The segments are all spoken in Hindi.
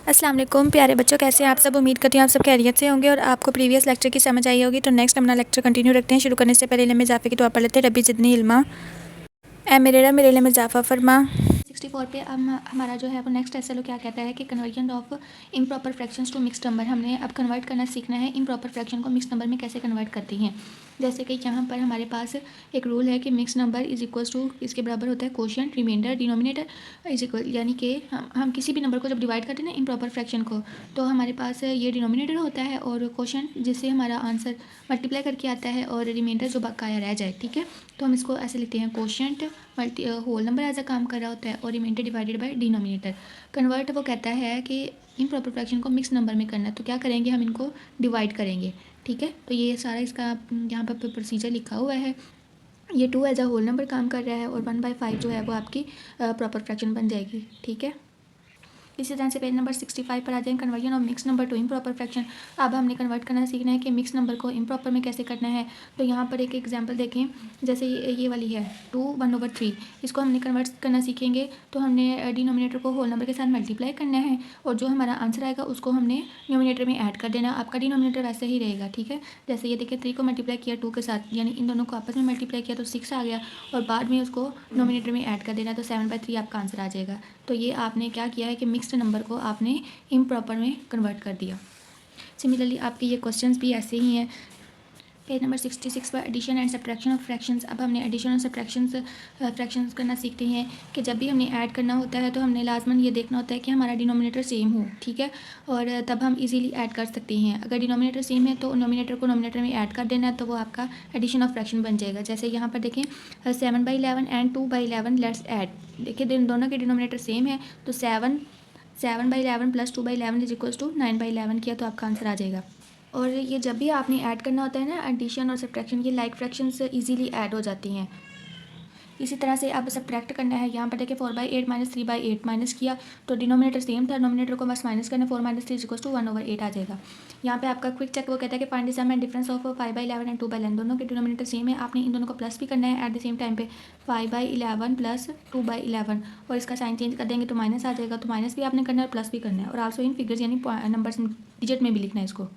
अस्सलाम वालेकुम प्यारे बच्चों, कैसे हैं आप सब। उम्मीद करती हूँ आप सब खैरियत से होंगे और आपको प्रीवियस लेक्चर की समझ आई होगी। तो नेक्स्ट अपना लेक्चर कंटिन्यू रखते हैं। शुरू करने से पहले इल्म इजाफे की दुआ पढ़ लेते हैं। रब्बी ज़िदनी इल्मा, ए मेरे इल्म इजाफा फरमा। 64 पे हमारा जो है वो नेक्स्ट एसएलओ क्या कहता है कि conversion of improper fractions to mix number. हमने अब कन्वर्ट करना सीखना है इम्प्रॉपर फ्रैक्शन को मिक्स नंबर में कैसे कन्वर्ट करती हैं। जैसे कि यहाँ पर हमारे पास एक रूल है कि mix number is equals to, इसके बराबर होता है quotient remainder denominator is equal, यानी कि हम किसी भी नंबर को जब डिवाइड करते हैं ना इम्प्रॉपर फ्रैक्शन को, तो हमारे पास ये डिनोमिनेटर होता है और कोशिएंट जिससे हमारा आंसर मल्टीप्लाई करके आता है और रिमाइंडर जो बकाया रह जाए। ठीक है, तो हम इसको ऐसे लिखते हैं quotient whole number as a काम कर रहा होता है और remainder divided by denominator. Convert वो कहता है कि इम्प्रॉपर फ्रैक्शन को मिक्स नंबर में करना है, तो क्या करेंगे, हम इनको डिवाइड करेंगे। ठीक है, तो ये सारा इसका यहाँ पर प्रोसीजर लिखा हुआ है। ये 2 एज अ होल नंबर काम कर रहा है और 1/5 जो है वो आपकी प्रॉपर फ्रैक्शन बन जाएगी। ठीक है, इसी तरह से पेज नंबर 65 पर आ जाएंगे conversion of mix number two improper fraction. अब हमने कन्वर्ट करना सीखना है कि मिक्स नंबर को इम्प्रॉपर में कैसे करना है। तो यहाँ पर एक एग्जांपल देखें, जैसे ये वाली है 2/3, इसको हमने कन्वर्ट करना सीखेंगे तो हमने डिनोमिनेटर को होल नंबर के साथ मल्टीप्लाई करना है और जो हमारा आंसर आएगा उसको हमने न्यूमिनेटर में ऐड कर देना। आपका डिनोमिनेटर वैसे ही रहेगा। ठीक है, जैसे ये देखिए 3 को मल्टीप्लाई किया 2 के साथ, यानी इन दोनों को आपस में मल्टीप्लाई किया तो 6 आ गया और बाद में उसको नोमिनेटर में ऐड कर देना, तो 7/3 आपका आंसर आ जाएगा। तो ये आपने क्या किया है कि मिक्स्ड नंबर को आपने इम्प्रॉपर में कन्वर्ट कर दिया। सिमिलरली आपके ये क्वेश्चंस भी ऐसे ही हैं। पेज नंबर 66 पर addition and subtraction of fractions. अब हमने एडिशन और फ्रैक्शंस करना सीखते हैं कि जब भी हमने ऐड करना होता है तो हमने लाजमन ये देखना होता है कि हमारा डिनोमिनेटर सेम हो। ठीक है, और तब हम इजीली ऐड कर सकते हैं। अगर डिनोमिनेटर सेम है तो नोमिनेटर को नोमिनेटर में ऐड कर देना है, तो वो आपका एडिशन ऑफ फ्रैक्शन बन जाएगा। जैसे यहाँ पर देखें 7/11 एंड 2/11, लेट्स ऐड। देखिए दोनों के डिनोमिनेटर सेम है, तो 7/11 प्लस 2/11 इज इक्वल्स टू 9/11 किया तो आपका आंसर आ जाएगा। और ये जब भी आपने ऐड करना होता है ना, एडिशन और सब्ट्रैक्शन, ये लाइक फ्रैक्शंस इजीली ऐड हो जाती हैं। इसी तरह से अब सब्ट्रैक्ट करना है। यहाँ पर देखिए 4/8 माइनस 3/8 माइनस किया तो डिनोमिनेटर सेम था, नोमिनेटर को बस माइनस करना, 4 - 3 इक्वल्स टू 1/8 आ जाएगा। यहाँ पे आपका क्विक चेक वो कहता है कि find the sum and difference of 5/11 and 2/11। दोनों के डिनोमिनेटर सेम है, आपने इन दोनों को प्लस भी करना है एट द सेम टाइम पे। 5/11 प्लस 2/11 और इसका साइन चेंज कर देंगे तो माइनस आ जाएगा, तो माइनस भी आपने करना है और प्लस भी करना है और आल्सो इन फिगर्स यानी नंबर्स डिजिट में भी लिखना है इसको।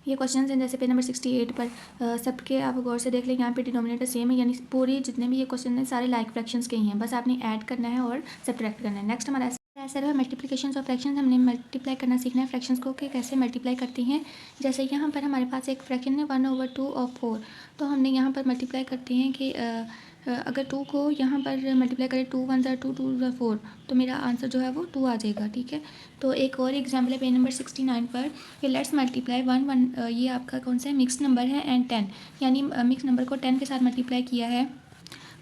ये क्वेश्चन हैं जैसे पेज नंबर 68 पर सबके आप गौर से देख लें, यहाँ पे डिनोमिनेटर सेम है, यानी पूरी जितने भी ये क्वेश्चन हैं सारे लाइक फ्रैक्शंस के ही हैं, बस आपने ऐड करना है और सब्ट्रैक्ट करना है। नेक्स्ट हमारा ऐसा है मल्टीप्लिकेशन ऑफ फ्रैक्शंस। हमने मल्टीप्लाई करना सीखना है फ्रैक्शंस को कि कैसे मल्टीप्लाई करती हैं। जैसे यहाँ पर हमारे पास एक फ्रैक्शन है 1/2 ऑफ 4, तो हमने यहाँ पर मल्टीप्लाई करते हैं कि अगर 2 को यहाँ पर मल्टीप्लाई करें 2 × 1 = 2, 2 × 4, तो मेरा आंसर जो है वो 2 आ जाएगा। ठीक है, तो एक और एग्जाम्पल है पेज नंबर 69 पर कि लेट्स मल्टीप्लाई 1 ये आपका कौन सा है, मिक्स नंबर है, एंड 10, यानी मिक्स नंबर को 10 के साथ मल्टीप्लाई किया है।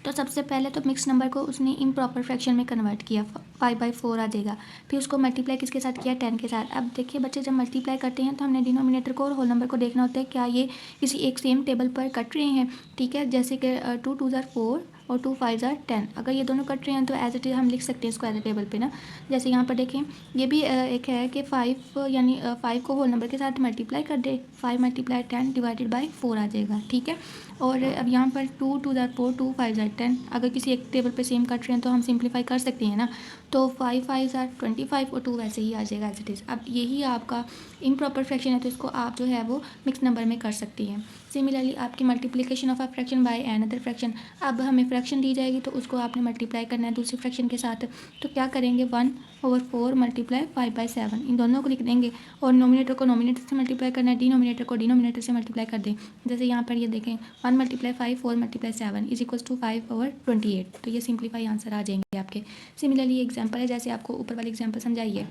तो सबसे पहले तो मिक्स नंबर को उसने इम्प्रॉपर फ्रैक्शन में कन्वर्ट किया, 5/4 आ जाएगा। फिर उसको मल्टीप्लाई किसके साथ किया, 10 के साथ। अब देखिए बच्चे जब मल्टीप्लाई करते हैं तो हमने डिनोमिनेटर को और होल नंबर को देखना होता है क्या ये किसी एक सेम टेबल पर कट रहे हैं। ठीक है, जैसे कि 2 × 2 = 4 और 2 × 5 = 10। अगर ये दोनों कट रहे हैं तो एज इट इज हम लिख सकते हैं इसको एज ए टेबल पे ना। जैसे यहाँ पर देखें ये भी एक है कि 5 यानी 5 को होल नंबर के साथ मल्टीप्लाई कर दे, 5 × 10 / 4 आ जाएगा। ठीक है, और अब यहाँ पर 2 × 2 = 4, 2 × 5 = 10। अगर किसी एक टेबल पे सेम कट रहे हैं तो हम सिंप्लीफाई कर सकते हैं ना, तो 5 × 5 = 25 और 2 वैसे ही आ जाएगा एज इट इज़। अब यही आपका इम्प्रॉपर फ्रैक्शन है, तो इसको आप जो है वो मिक्स नंबर में कर सकती हैं। सिमिलरली आपकी multiplication of a fraction by another fraction. अब हमें फ्रैक्शन दी जाएगी तो उसको आपने मल्टीप्लाई करना है दूसरे फ्रैक्शन के साथ, तो क्या करेंगे 1/4 × 5/7, इन दोनों को लिख देंगे और नोमिनेटर को नोमिनेटर से मल्टीप्लाई करना है, डिनोमिनेटर को डिनोमिनेटर से मल्टीप्लाई कर दें। जैसे यहाँ पर ये देखें 1 × 5 4 × 7 इज इक्वल्स टू 5/28, तो ये सिंप्लीफाई आंसर आ जाएंगे आपके। सिमिलरली ये एग्जाम्पल है जैसे आपको ऊपर वाले एग्जाम्पल समझाइए।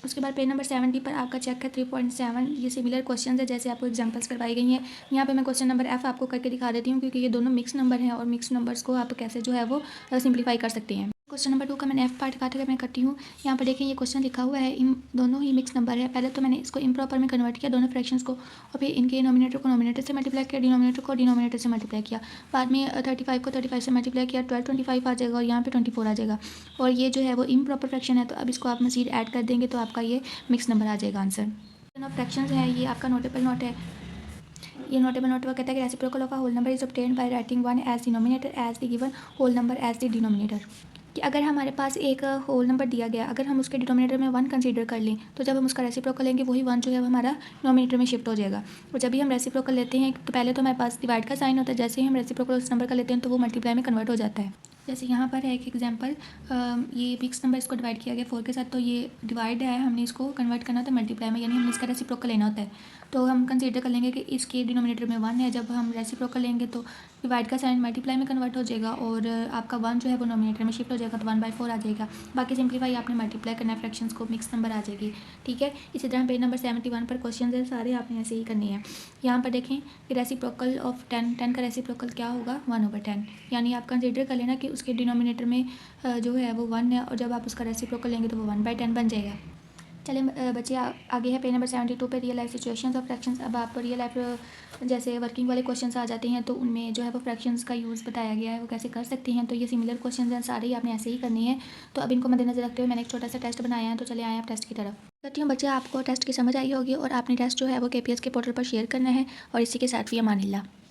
उसके बाद पेज नंबर 70 पर आपका चेक है 3.7। ये सिमिलर क्वेश्चन है जैसे आपको एग्जांपल्स करवाई गई हैं। यहाँ पे मैं क्वेश्चन नंबर F आपको करके दिखा देती हूँ क्योंकि ये दोनों मिक्स नंबर हैं और मिक्स नंबर्स को आप कैसे जो है वो सिंप्लीफाई कर सकते हैं। क्वेश्चन नंबर 2 का मैंने F पार्ट काट कर मैं करती हूँ। यहाँ पर देखें ये क्वेश्चन लिखा हुआ है, इन दोनों ही मिक्स नंबर है। पहले तो मैंने इसको इम्प्रॉपर में कन्वर्ट किया दोनों फ्रैक्शंस को और फिर इनके नोमिनेटर को नोमिनेटर से मल्टीप्लाई किया, डिनोमिनेटर को डिनोमिनेटर से मल्टीप्लाई किया। बाद में 35 को 35 से मल्टीप्लाई किया, 12 25 आ जाएगा और यहाँ पे 24 आ जाएगा। और ये जो है वो इम्प्रॉपर फ्रैक्शन है, तो अब इसको आप मज़ीद ऐड कर देंगे तो आपका ये मिक्स नंबर आ जाएगा आंसर। फ्रैक्शंस है, ये आपका नोटेबल नोट है। ये नोटेबल नोट कहता है कि reciprocal of a whole number is obtained by writing 1 as denominator as the given whole number as the denominator. कि अगर हमारे पास एक होल नंबर दिया गया, अगर हम उसके डिनोमिनेटर में 1 कंसीडर कर लें तो जब हम उसका रेसिप्रोकल लेंगे वही 1 जो है वो हमारा डिनोमिनेटर में शिफ्ट हो जाएगा। और जब भी हम रेसिप्रोकल लेते हैं तो पहले तो हमारे पास डिवाइड का साइन होता है, जैसे ही हम रेसिप्रोकल उस नंबर का लेते हैं तो वो मल्टीप्लाई में कन्वर्ट हो जाता है। जैसे यहाँ पर है एक एग्जांपल, ये मिक्स नंबर इसको डिवाइड किया गया 4 के साथ, तो ये डिवाइड है, हमने इसको कन्वर्ट करना होता है मल्टीप्लाई में, यानी हमने इसका रेसिप्रोकल लेना होता है। तो हम कंसीडर कर लेंगे कि इसके डिनोमिनेटर में 1 है, जब हम रेसिप्रोकल लेंगे तो डिवाइड का साइन मल्टीप्लाई में कन्वर्ट हो जाएगा और आपका 1 जो है वो डिनोमिनेटर में शिफ्ट हो जाएगा, तो 1/4 आ जाएगा। बाकी सिंप्लीफाई आपने मल्टीप्लाई करना है फ्रैक्शंस को, मिक्स नंबर आ जाएगी। ठीक है, इसी तरह पेज नंबर 71 पर क्वेश्चन है, सारे आपने ऐसे ही करनी है। यहाँ पर देखें कि रेसिप्रोकल ऑफ 10 का रेसिप्रोकल क्या होगा 1/10, यानी आप कंसीडर कर लेना कि उसके डिनोमिनेटर में जो है वो 1 है और जब आप उसका रेसिप्रोकल लेंगे तो वो 1/10 बन जाएगा। चले बच्चे आगे है पेज नंबर 72 पे real life situations of fractions. अब आप रियल लाइफ जैसे वर्किंग वाले क्वेश्चंस आ जाते हैं तो उनमें जो है वो फ्रैक्शंस का यूज़ बताया गया है, वो कैसे कर सकते हैं। तो ये सिमिलर क्वेश्चंस हैं, सारे ही आपने ऐसे ही करने हैं। तो अब इनको मद्देनजर रखते हुए मैंने एक छोटा सा टेस्ट बनाया है, तो चले आए आप टेस्ट की तरफ। करती हूँ बच्चे, आपको टेस्ट की समझ आई होगी और आपने टेस्ट जो है वो KPS के पोर्टल पर शेयर करना है। और इसी के साथ भी अमानिल्लाह।